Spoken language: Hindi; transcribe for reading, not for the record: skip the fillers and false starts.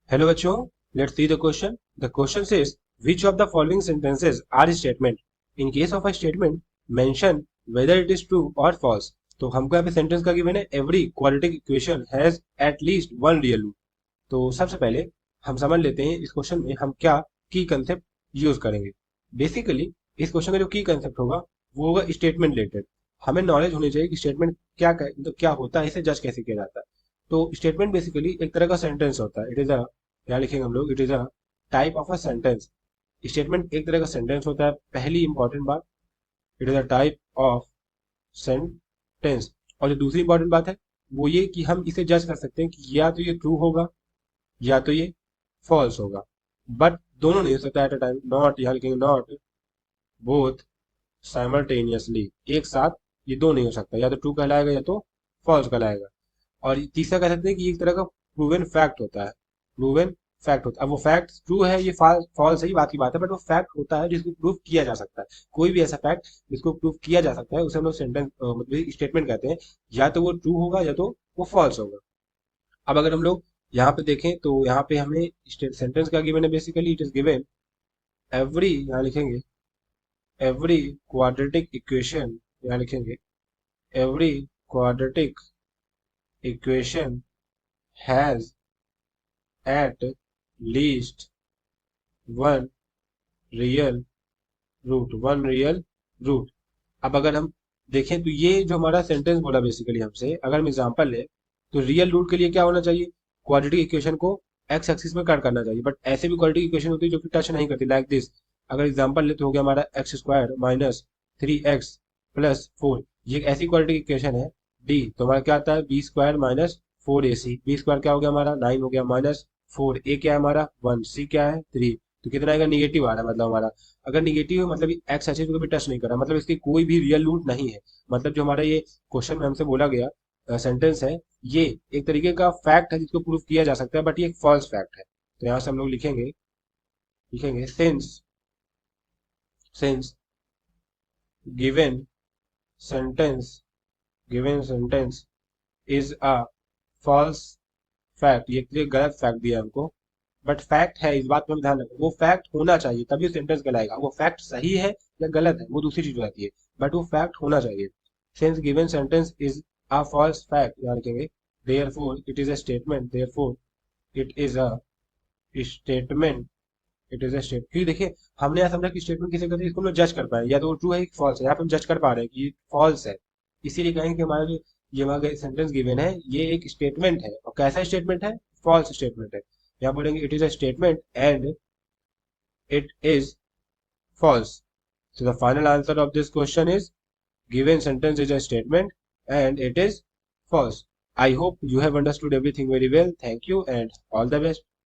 Hello बच्चों, let's see the question. The question says, which of the following sentences are statement? In case of a statement, mention whether it is true or false. तो हमको यहाँ पे सेंटेंस का गिवन है every quadratic equation has at least one real root. तो सबसे पहले हम समझ लेते हैं इस क्वेश्चन में हम क्या की कंसेप्ट यूज करेंगे. बेसिकली इस क्वेश्चन का जो की कंसेप्ट होगा वो होगा स्टेटमेंट रिलेटेड. हमें नॉलेज होनी चाहिए कि स्टेटमेंट मतलब क्या होता है, इसे जज कैसे किया जाता है. तो स्टेटमेंट बेसिकली एक तरह का सेंटेंस होता है. इट इज अ क्या लिखेंगे हम लोग, it is a type of a sentence. Statement एक तरह का सेंटेंस होता है. पहली इंपॉर्टेंट बात, it is a type of sentence. और जो दूसरी इंपॉर्टेंट बात है वो ये कि हम इसे जज कर सकते हैं कि या तो ये ट्रू होगा या तो ये फॉल्स होगा. बट दोनों नहीं हो सकता एट अ टाइम. नॉट, यहाँ लिखेंगे नॉट बोथ साइमल्टेनियसली. एक साथ ये दो नहीं हो सकता. या तो ट्रू कहलाएगा या तो फॉल्स कहलाएगा. और तीसरा कह सकते हैं कि ये एक तरह का प्रूवन फैक्ट होता है. प्रूवन फैक्ट होता है. अब वो फैक्ट ट्रू है ये फॉल्स है ये बात की बात है, बट वो फैक्ट होता है जिसको प्रूव किया जा सकता है. कोई भी ऐसा फैक्ट जिसको प्रूव किया जा सकता है उसे हम लोग सेंटेंस मतलब स्टेटमेंट कहते हैं. या तो वो ट्रू होगा या तो वो फॉल्स होगा. अब अगर हम लोग यहाँ पे देखें तो यहाँ पे हमें सेंटेंस क्या गिवन है. Basically it is given every, यहाँ लिखेंगे एवरी क्वाड्रेटिक इक्वेशन. यहाँ लिखेंगे every quadratic equation has at least one real root. One real root. अब अगर हम देखें तो ये जो हमारा सेंटेंस बोला बेसिकली हमसे, अगर हम एग्जांपल ले तो रियल रूट के लिए क्या होना चाहिए, क्वाड्रेटिक इक्वेशन को एक्स एक्सिस में कट करना चाहिए. बट ऐसे भी क्वाड्रेटिक इक्वेशन होती है जो कि टच नहीं करती, लाइक दिस. अगर एग्जांपल ले तो हो गया हमारा x square minus 3x plus 4. ये एक ऐसी क्वाड्रेटिक इक्वेशन है. डी तो हमारा क्या आता है, b square minus 4ac. B square क्या हो गया हमारा 9 हो गया माइनस 4. ए क्या है हमारा 1, सी क्या है 3. तो कितना आएगा, निगेटिव आ रहा है. मतलब हमारा अगर निगेटिव है मतलब एक्स एक्सिस को भी टच नहीं कर रहा, मतलब इसकी कोई भी रियल रूट नहीं है. मतलब जो हमारा ये क्वेश्चन में हमसे बोला गया सेंटेंस है ये एक तरीके का फैक्ट है जिसको प्रूव किया जा सकता है, बट ये एक फॉल्स फैक्ट है. तो यहाँ से हम लोग लिखेंगे लिखेंगे since since given sentence given sentence is a false fact. ये गलत फैक्ट दिया हमको, बट फैक्ट है. इस बात में ध्यान रखो, वो फैक्ट होना चाहिए तभी सेंटेंस कहलाएगा. वो फैक्ट सही है या गलत है वो दूसरी चीज हो जाती है, बट वो फैक्ट होना चाहिए. Since given sentence is a false fact, याद रखेंगे therefore it is a statement. Therefore it is a statement. It is a state. क्योंकि देखिए हमने यहाँ समझा कि स्टेटमेंट किसे कहते हैं, इसको हम लोग जज कर पाए या तो वो ट्रू है या फॉल्स है. यहाँ पे हम जज कर पा रहे हैं कि फॉल्स है. इसीलिए कहेंगे कि हमारा जो ये हमारा सेंटेंस गिवन है ये एक स्टेटमेंट है. और कैसा स्टेटमेंट है, फॉल्स स्टेटमेंट है. यहाँ बोलेंगे it is a statement and it is false. So the final answer of this question is given sentence is a statement and it is false. I hope you have understood everything very well. Thank you and all the best.